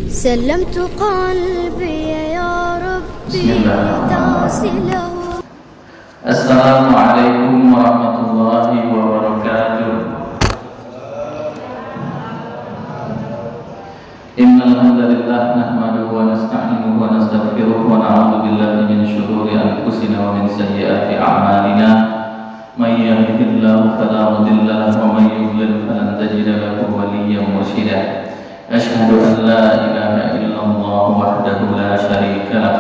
سلمت قلبي يا ربي تغسله. السلام عليكم ورحمة الله وبركاته. إن الحمد لله نحمده ونستعينه ونستغفره ونعوذ بالله من شرور أنفسنا ومن سيئات أعمالنا. من يهده الله فلا مضل له ومن يضلل فلن تجد له وليا مرشدا. أشهد أن لا إله إلا الله وحده لا شريك له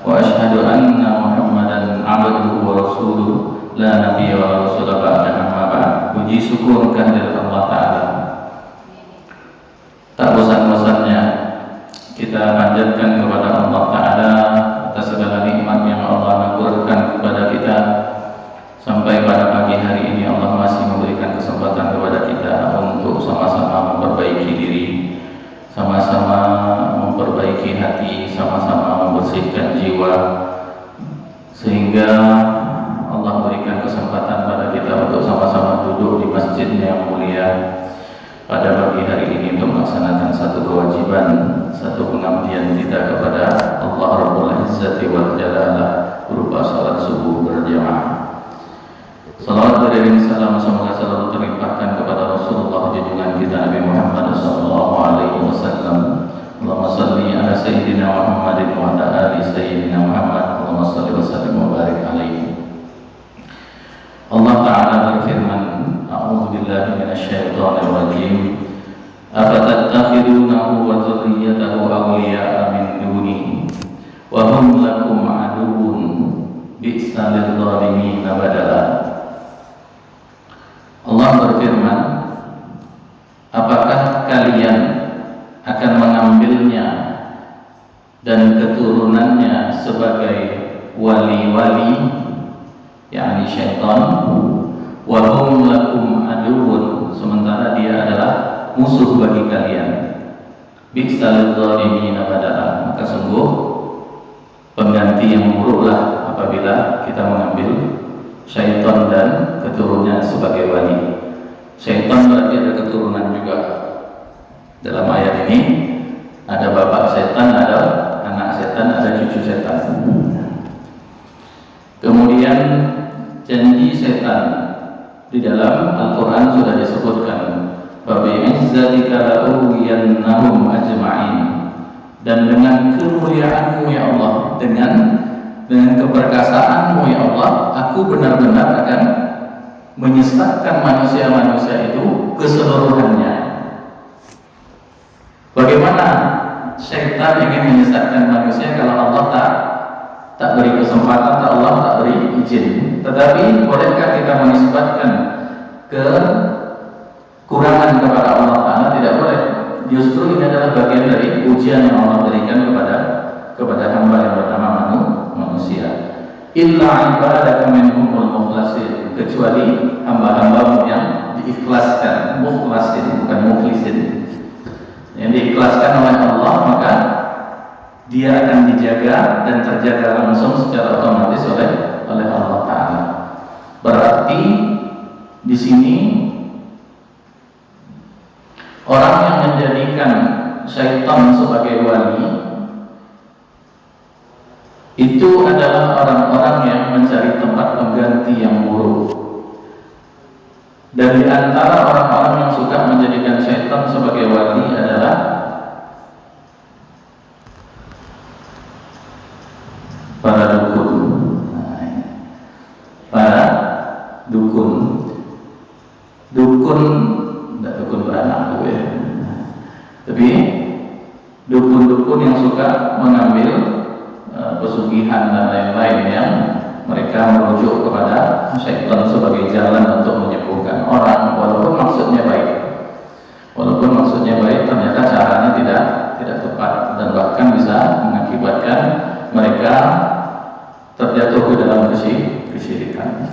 وأشهد أن محمدا عبده ورسوله لا نبي ولا رسول بعده. أما بعد. Puji syukur kehadirat Allah Ta'ala. Tak bosan-bosannya kita panjatkan kepada Allah Ta'ala atas segala nikmat yang Allah anugerahkan kepada kita. Sampai pada pagi hari ini Allah masih memberikan kesempatan kepada kita untuk sama-sama memperbaiki diri, sama-sama memperbaiki hati, sama-sama membersihkan jiwa, sehingga Allah berikan kesempatan pada kita untuk sama-sama duduk di masjidnya yang mulia pada pagi hari ini untuk melaksanakan satu kewajiban, satu pengabdian kita kepada Allah Rabbul Izzati wal Jalalah berupa salat subuh berjamaah. Salawat beriring salam semoga selalu terlimpahkan kepada Rasulullah junjungan kita Nabi Muhammad sallallahu alaihi wasallam. Allahumma shalli ala sayyidina Muhammadin wa ala ali sayyidina Muhammad. Allahumma shalli wa sallim wa barik alaihi. Allah Ta'ala berfirman, a'udzu billahi minasyaitonir rajim. Afatattakhidunahu wa dzurriyyatahu awliya'a min dunihi wa hum lakum aduwwun bi'sa lidh-dhalimin badala. Allah berfirman, apakah kalian akan mengambilnya dan keturunannya sebagai wali-wali, yakni syaitan, wa hum lakum aduwwun, sementara dia adalah musuh bagi kalian, bi'sa lidh-dhalimin badala. Maka sungguh pengganti yang buruklah apabila kita mengambil syaitan dan keturunannya sebagai wali. Syaitan berarti ada keturunan juga. Dalam ayat ini ada bapak setan, ada anak setan, ada cucu setan. Kemudian janji setan di dalam Al-Quran sudah disebutkan, fabi'izzatika la'ughwiyannahum ajma'in, dan dengan kemuliaan-Mu ya Allah, dengan keperkasaanmu ya Allah, aku benar-benar akan menyesatkan manusia-manusia itu keseluruhannya. Bagaimana syaitan ingin menyesatkan manusia kalau Allah tak beri kesempatan, Allah tak beri izin? Tetapi bolehkah kita menisbatkan kekurangan kepada Allah Ta'ala? Tidak boleh. Justru ini adalah bagian dari ujian yang Allah berikan kepada hamba yang bernama manusia. Illa ibadaka minhumul mukhlasin, kecuali hamba-hambamu yang diikhlaskan. Mukhlasin, bukan mukhlisin. Yang diikhlaskan oleh Allah, maka dia akan dijaga dan terjaga langsung secara otomatis oleh Allah Ta'ala. Berarti di sini orang yang menjadikan syaitan sebagai wali itu adalah orang-orang yang mencari tempat pengganti yang buruk. Dan di antara orang-orang yang suka menjadikan syaitan sebagai wali adalah para dukun. Para dukun. Tidak dukun beranak ya. Tapi dukun-dukun yang suka mengambil pesugihan dan lain-lain yang mereka merujuk kepada syaitan sebagai jalan untuk menyembuhkan orang, walaupun maksudnya baik. Walaupun maksudnya baik, ternyata caranya tidak tepat dan bahkan bisa mengakibatkan mereka terjatuh ke dalam kesyirikan.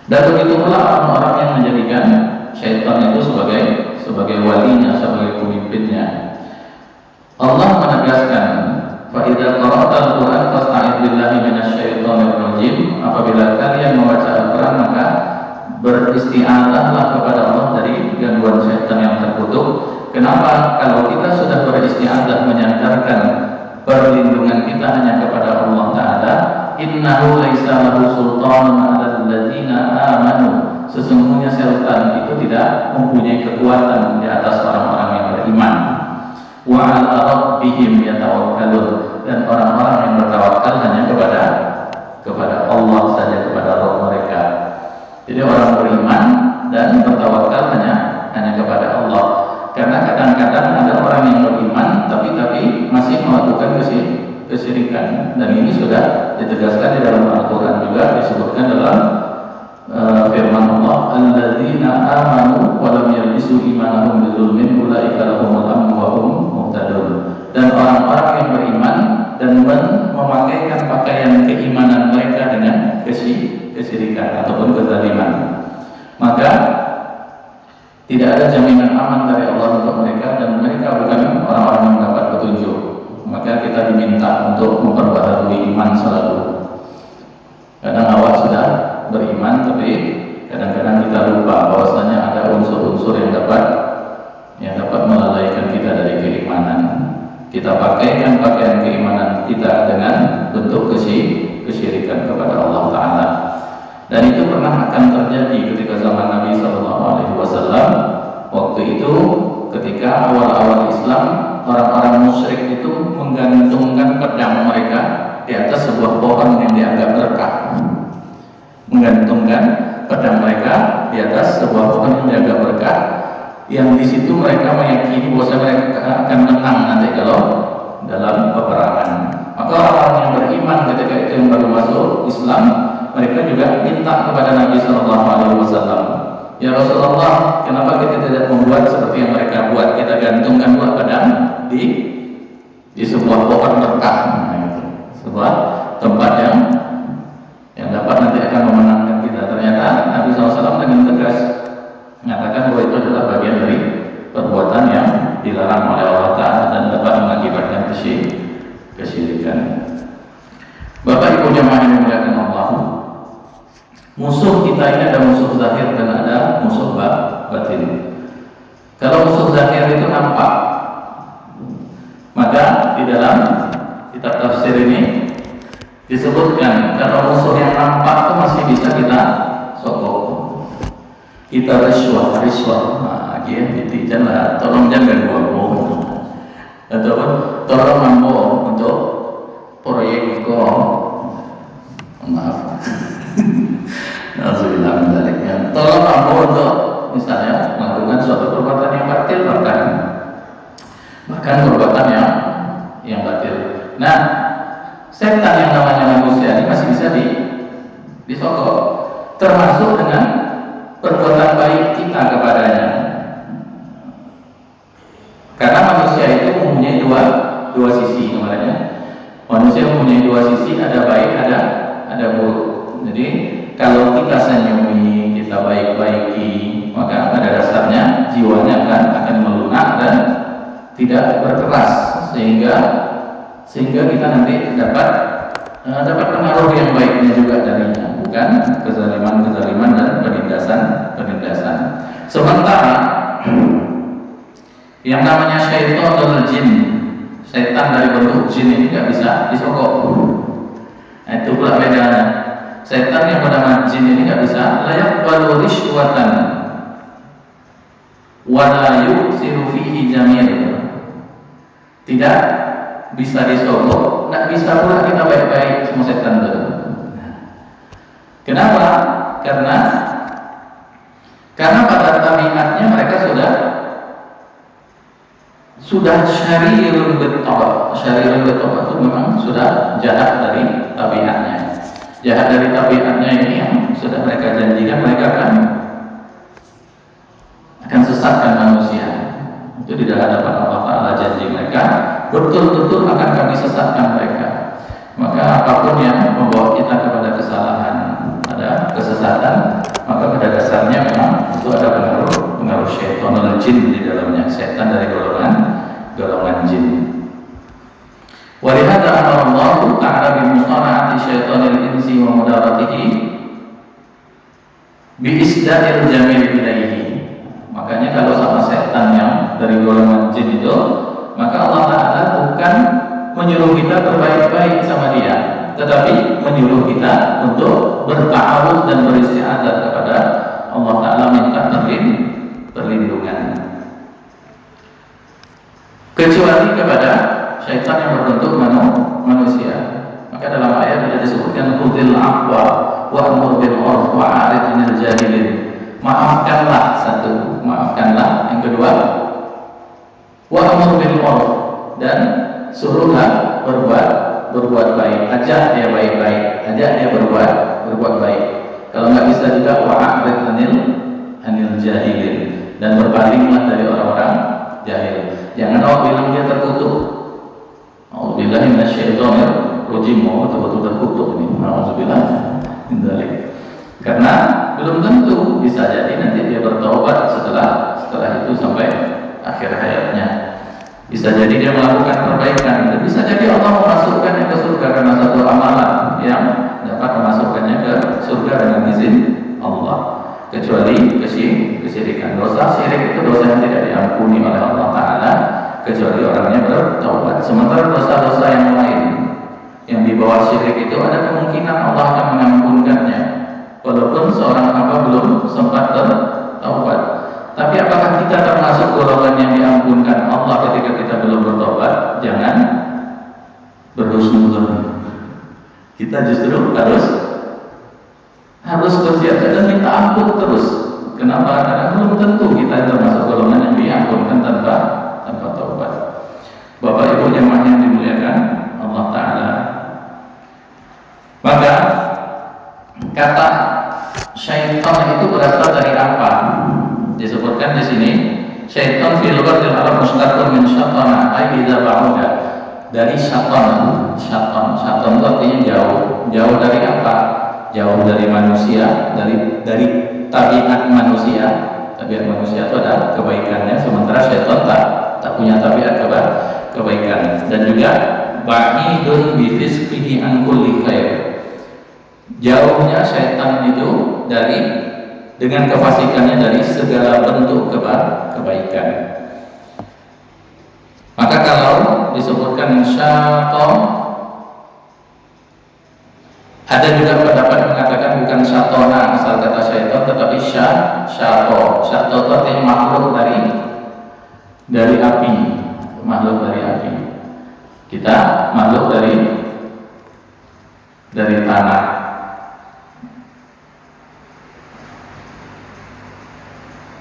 Dan begitu pula orang-orang yang menjadikan syaitan itu sebagai walinya, sebagai pemimpinnya. Allah menegaskan, فَإِذَا قَرَأْتَ الْقُرْآنَ فَاسْتَعِذْ بِاللَّهِ مِنَ الشَّيْطَانِ الرَّجِيمِ. Apabila kalian membaca Al-Quran, maka beristi'adzahlah kepada Allah dari gangguan syaitan yang terkutuk. Kenapa? Kalau kita sudah beristiadah menyandarkan perlindungan kita hanya kepada Allah Ta'ala, innahu laisa lahu sultanun 'alal ladzina amanu, sesungguhnya setan itu tidak mempunyai kekuatan di atas orang-orang yang beriman. Wa 'ala rabbihim yatawakkalun, dan orang-orang yang bertawakal hanya kepada Allah saja, kepada Rabb mereka. Jadi orang beriman dan bertawakal hanya kepada Allah. Karena kadang-kadang ada orang yang beriman tapi masih melakukan kesyirikan, dan ini sudah ditegaskan di dalam Al-Quran, juga disebutkan dalam firman Allah, alladzina amanu wa lam yalbisu imanahum bidzulmin ulaika lahumul amnu wa hum muhtadun. Dan orang-orang yang beriman dan memakaikan pakaian keimanan mereka dengan kesyirikan ataupun kezaliman, maka tidak ada jaminan aman dari Allah untuk mereka, dan mereka bukan orang-orang yang mendapat petunjuk. Maka kita diminta untuk memperbaharui iman selalu. Kadang awal sudah beriman, tapi kadang-kadang kita lupa bahwasanya ada unsur-unsur yang dapat melalaikan kita dari keimanan. Kita pakaikan pakaian keimanan kita dengan bentuk kesyirikan kepada Allah Ta'ala. Dan itu pernah akan terjadi ketika zaman Nabi SAW. Waktu itu ketika awal-awal Islam, orang-orang musyrik itu menggantungkan pedang mereka di atas sebuah pohon yang dianggap berkah. Menggantungkan pedang mereka di atas sebuah pohon yang dianggap berkah, yang di situ mereka meyakini bahwa mereka akan menang nanti kalau dalam peperangan. Maka orang-orang yang beriman ketika itu yang baru masuk Islam, mereka juga minta kepada Nabi SAW, ya Rasulullah, kenapa kita tidak membuat seperti yang mereka buat? Kita gantungkan buat pedang di sebuah pohon berkah, sebuah tempat yang dapat nanti akan memenangkan kita. Ternyata Nabi SAW dengan tegas mengatakan bahwa itu adalah bagian dari perbuatan yang dilarang oleh Allah Ta'ala dan dapat mengakibatkan kesyirikan. Bapak Ibu jemaah yang dimuliakan Allah, musuh kita ini ada musuh zahir dan ada musuh batin. Kalau musuh zahir itu nampak, maka di dalam kitab tafsir ini disebutkan kalau musuh yang nampak itu masih bisa kita sokok, kita riswah, nah, dia lah, tolong jangan gua ataupun tolong mampu untuk proyek maaf. Alhamdulillah mendaliknya. Tolong mampu untuk misalnya melakukan suatu perbuatan yang batil, bahkan perbuatan yang batil. Nah, setan yang namanya manusia ini masih bisa disokok, termasuk dengan perbuatan baik kita kepadanya. Karena manusia itu mempunyai dua sisi kemarinnya. Manusia mempunyai dua sisi, ada baik, ada buruk. Jadi kalau kita senyumi, kita baik-baiki, maka pada dasarnya jiwanya akan melunak dan tidak berkeras, sehingga kita nanti dapat pengaruh yang baiknya juga darinya, bukan kezaliman dan penindasan. Sementara yang namanya syaitanul jin, setan dari bentuk jin ini tidak bisa disokok. Nah, itu pula bedanya. Setan yang bernama jin ini tidak bisa layak balu rishwatan wala yuksiru fihi jamil, tidak bisa disogok, tidak bisa pula kita baik-baik semua setan itu. Kenapa? Karena pada tabiatnya mereka sudah syarirul betok. Syarirul betok itu memang sudah jahat dari tabiatnya. Jahat dari tabiatnya ini yang sudah mereka janjikan, mereka akan sesatkan manusia. Itu di hadapan Allah Ta'ala janji mereka, betul-betul akan kami sesatkan mereka. Maka apapun yang membawa kita kepada kesalahan, ada kesesatan, maka pada dasarnya memang itu ada pengaruh syaitanul jin di dalamnya, setan dari golongan jin. Walihada amara Allah Ta'ala bi musara'ati syaitanil insi wa mudaratihi bi isda'il jamil ilaihi. Makanya kalau sama setan yang dari golongan jin itu, maka Allah Ta'ala bukan menyuruh kita berbaik-baik sama dia, tetapi menyuruh kita untuk berta'awudz dan beristi'adzah kepada Allah Ta'ala, minta perlindungan, kecuali kepada syaitan yang berbentuk manusia. Maka dalam ayat ada disebutkan khudhil afwa wa'mur bil 'urf wa'rid 'anil jahilin. Maafkanlah, satu, maafkanlah. Yang kedua, wa'mur bil 'urf, dan suruhlah berbuat baik, ajak dia baik-baik, ajak dia berbuat baik. Kalau nggak bisa juga wa'rid 'anil jahilin, dan berpalinglah dari orang-orang jahil. Jangan Allah bilang dia terkutuk. Auzubillahi minasyaitonir rajim, betul-betul terkutuk ini. Auzubillah min dzalik. Karena belum tentu, bisa jadi nanti dia bertaubat setelah itu sampai akhir hayatnya. Bisa jadi dia melakukan perbaikan, dan bisa jadi Allah memasukkannya ke surga karena satu amalan yang dapat memasukkannya ke surga dengan izin Allah. Kecuali kesyirikan. Dosa syirik itu dosa yang tidak diampuni oleh Allah Ta'ala kecuali orangnya bertaubat. Sementara dosa-dosa yang lain yang di bawah syirik itu ada kemungkinan Allah akan mengampunkannya walaupun seorang hamba belum sempat bertaubat. Tapi apakah kita termasuk golongan yang diampunkan Allah ketika kita belum bertobat? Jangan berhusnuzon. Kita justru harus bersiap dan minta ampun terus. Kenapa? Karena belum tentu kita termasuk golongan yang diampunkan tanpa taubat. Bapak Ibu jemaah yang dimuliakan Allah Ta'ala, maka kata syaitan itu berasal dari apa? Disebutkan di sini, syaitan fil lughatil arab mustaqil min syatana, ay idza ba'uda. Dari syaitan itu artinya jauh dari apa? Jauh dari manusia, dari tabiat manusia. Tabiat manusia itu ada kebaikannya, sementara syaitan tak punya tabiat kebaikan. Dan juga ba'idun bi fisqihi an kulli khair. Jauhnya syaitan itu dengan kefasikannya dari segala bentuk kebaikan. Maka kalau disebutkan syaitan, ada juga pendapat mengatakan bukan syatona asal kata syaitan, tetapi syato. Syato itu artinya makhluk dari api, makhluk dari api. Kita makhluk dari tanah.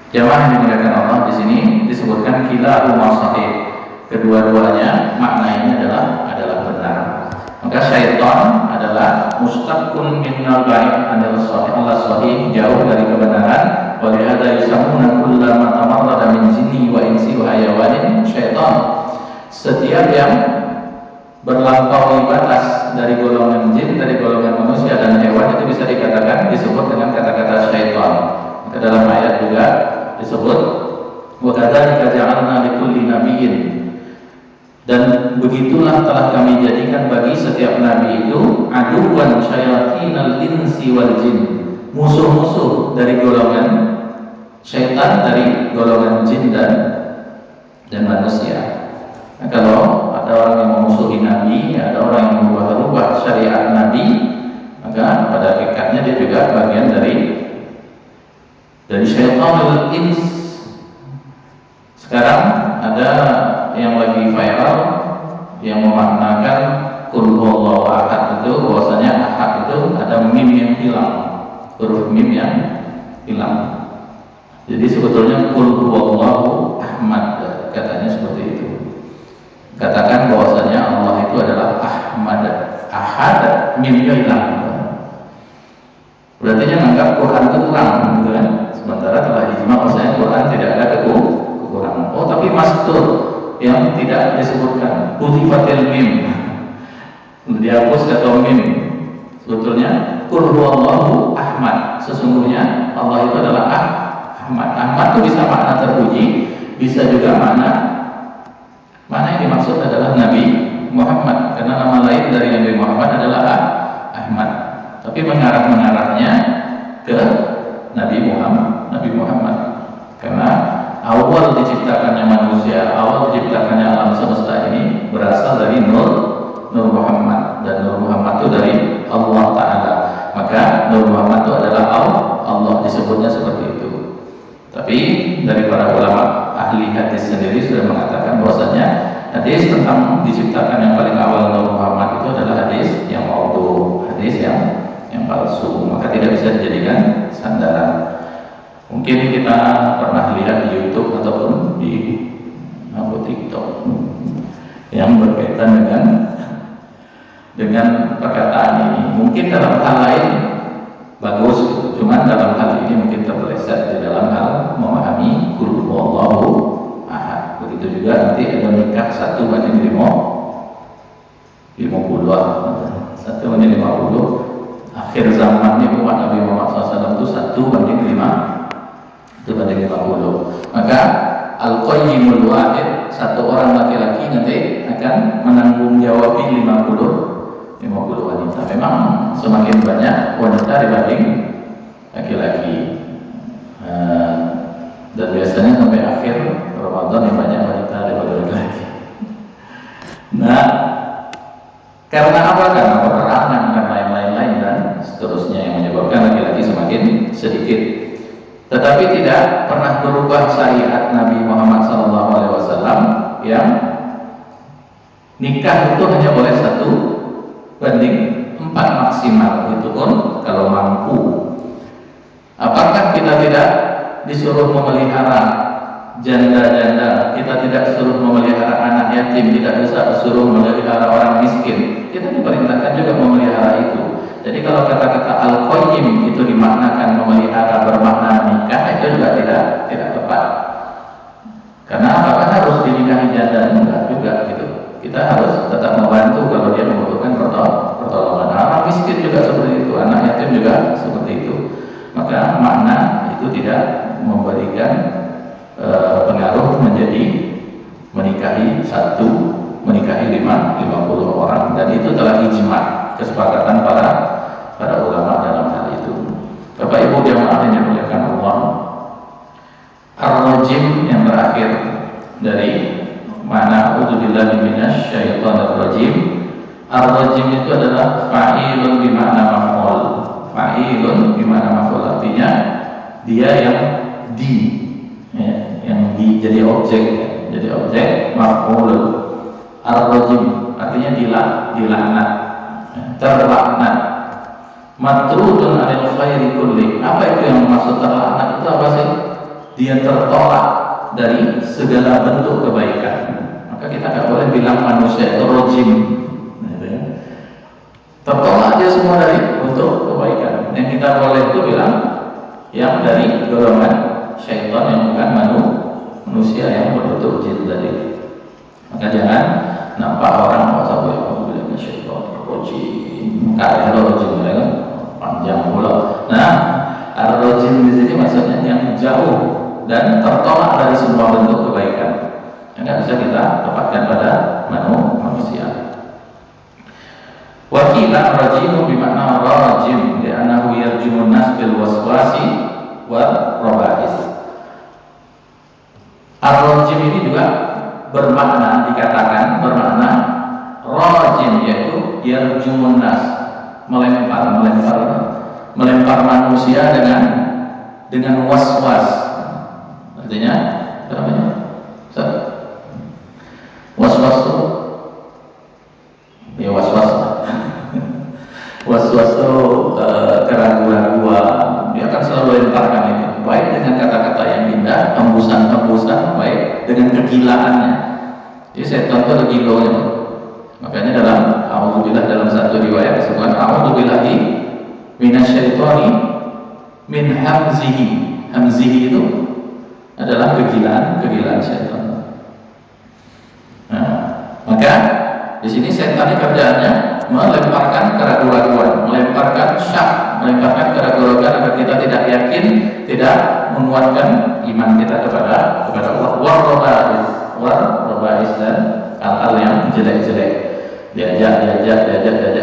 Jamaah yang dimuliakan Allah, di sini disebutkan kilahuma sahih. Kedua-duanya maknanya adalah benar. Maka syaitan adalah mustaqun minnal ba'id anil sahih, Allah sahih, jauh dari kebenaran. Wa lihadza yusammuna kullama tamarrada min jinni wa insi wa hayawanin syaitan. Setiap yang berlampaui batas dari golongan jin, dari golongan manusia dan hewan itu bisa dikatakan disebut dengan kata-kata syaitan. Maka dalam ayat juga disebut wa kadzalika ja'alna likulli nabiyyin, dan begitulah telah kami jadikan bagi setiap nabi itu aduwan syayatinal insi wal jin, musuh-musuh dari golongan syaitan, dari golongan jin dan manusia. Nah, kalau ada orang yang memusuhi nabi, ada orang yang merubah syariat nabi, maka pada hakikatnya dia juga bagian dari syaitanul ins. Sekarang ada yang lagi viral yang memaknakan qul huwallahu ahad itu, bahwasanya ahad itu ada mim yang hilang, huruf mim yang hilang. Jadi sebetulnya qul huwallahu ahad, katanya seperti itu. Katakan bahwasanya Allah itu adalah Ahmad. Ahad mimnya hilang. Berarti yang menganggap Quran itu kurang, gitu kan? Sementara telah ijma bahwasanya Quran tidak ada kekurangan. Oh, tapi mastur yang tidak disebutkan, utifatil mim, dihapus kata mim. Sebetulnya qul huwallahu ahmad, sesungguhnya Allah itu adalah Ahmad. Ahmad itu bisa makna terpuji, bisa juga makna yang dimaksud adalah Nabi Muhammad, karena nama lain dari Nabi Muhammad adalah Ahmad, tapi mengarahnya ke Nabi Muhammad, karena awal diciptakannya manusia, awal sendiri sudah mengatakan bahwasanya hadis tentang diciptakan yang paling awal Nabi Muhammad itu adalah hadis yang maudhu, hadis yang palsu, maka tidak bisa dijadikan sandaran. Mungkin kita pernah lihat di YouTube ataupun di TikTok yang berkaitan dengan perkataan ini. Mungkin dalam hal lain bagus, cuman dalam hal ini mungkin terpeleset di dalam hal memahami qul huwallahu ahad. Begitu juga nanti ada nikah 1:50, 1:50. Akhir zaman ini umat Nabi Muhammad SAW itu 1:50. Maka al-qayyimul wahid, satu orang laki-laki nanti akan menanggung jawab 50 wanita. Memang semakin banyak wanita dibanding laki-laki, dan biasanya sampai akhir Ramadan yang banyak wanita daripada laki-laki. Nah, karena apa? Karena peperangan, karena yang lain-lain dan seterusnya yang menyebabkan laki-laki semakin sedikit. Tetapi tidak pernah berubah syariat Nabi Muhammad SAW yang nikah itu hanya boleh 1:4 maksimal, itu pun kalau mampu. Apakah kita tidak disuruh memelihara janda-janda, kita tidak disuruh memelihara anak yatim, tidak bisa disuruh memelihara orang miskin, kita diperintahkan juga memelihara itu. Jadi kalau kata-kata al-qayyim itu dimaknakan memelihara bermakna nikah, itu juga tidak tepat. Karena apakah harus dinikahi janda? Enggak juga gitu. Kita harus tetap membantu kalau dia membutuhkan pertolongan. Orang miskin juga seperti itu, anak yatim juga seperti itu. Maka makna itu tidak memberikan pengaruh menjadi menikahi 50 orang, dan itu telah ijma, kesepakatan para ulama dalam hal itu. Bapak Ibu jamaah yang dimuliakan Allah, ar-rajim yang terakhir dari mana a'udzubillahi minasyaitonir rajim. Ar-rajim itu adalah fa'ilun bima'na maf'ul. Fa'ilun bima'na maf'ul artinya dia yang jadi objek, maf'ul. Ar-rajim artinya dilaknat, terlaknat. Matrudun 'anil khairi kulli. Apa itu yang maksud terlaknat? Itu apa sih? Dia tertolak dari segala bentuk kebaikan. Maka kita tidak boleh bilang manusia itu rajim. Tertolak dia semua dari bentuk kebaikan. Yang kita boleh itu bilang yang dari golongan syaitan, yang bukan manusia yang berbentuk jin tadi. Maka jangan nampak orang sampai bilang syaitan rajim, karena rajim kan panjang pula. Nah, ar-rajim di sini maksudnya yang jauh dan tertolak dari semua bentuk kebaikan. Yang tidak bisa kita tepatkan pada manusia. Wakilah rajimu bimakna rajim li'annahu yarjumun nas bil waswasi wal raba'is. Ar-rajim ini juga bermakna, dikatakan bermakna rajim, yaitu yarjumun nas, melempar manusia dengan waswas. Artinya apa namanya? Was-was itu ya was-was. Was-was itu keraguan-keraguan. Dia akan selalu lemparkan itu, baik dengan kata-kata yang indah, tembusan-tembusan, baik dengan kegilaannya. Jadi setan itu ada gilonya. Makanya dalam a'udzubillah, dalam satu riwayat disebutkan a'udzubillahi minasyaitoni min hamzihi. Hamzihi itu adalah kegilaan setan. Nah, maka di sini setan ini kerjaannya melemparkan keraguan-keraguan, melemparkan syak, melemparkan keraguan-keraguan agar kita tidak yakin, tidak menguatkan iman kita kepada Allah. War-robais dan hal-hal yang jelek-jelek, diajak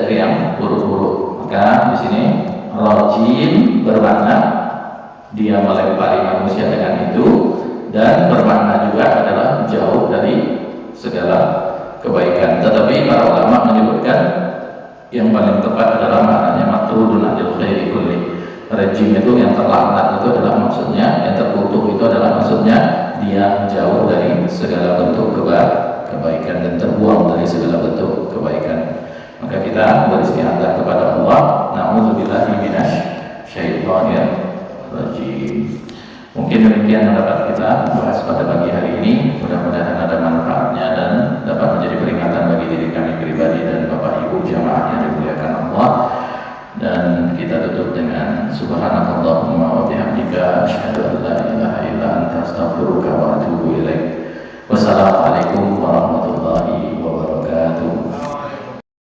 ke yang buruk-buruk. Maka di sini rajim bermakna dia melempari manusia dengan itu, dan bermakna juga adalah jauh dari segala kebaikan. Tetapi para ulama menyebutkan yang paling tepat adalah maknanya matrudun 'anil khairi kulli. Rajim itu yang terlaknat itu adalah maksudnya, yang terkutuk itu adalah maksudnya dia jauh dari segala bentuk kebaikan dan terbuang dari segala bentuk kebaikan. Maka kita beristighfar kepada Allah. Na'udzubillahi minasyaitonir rajim. Mungkin demikian yang dapat kita bahas pada pagi hari ini. Mudah-mudahan ada manfaatnya dan dapat menjadi peringatan bagi diri kami pribadi dan Bapak Ibu jamaah yang dimuliakan Allah. Dan kita tutup dengan subhanakallahumma wa bihamdika asyhadu an la ilaha illa anta astaghfiruka wa atubu ilaik. Wassalamualaikum warahmatullahi wabarakatuh.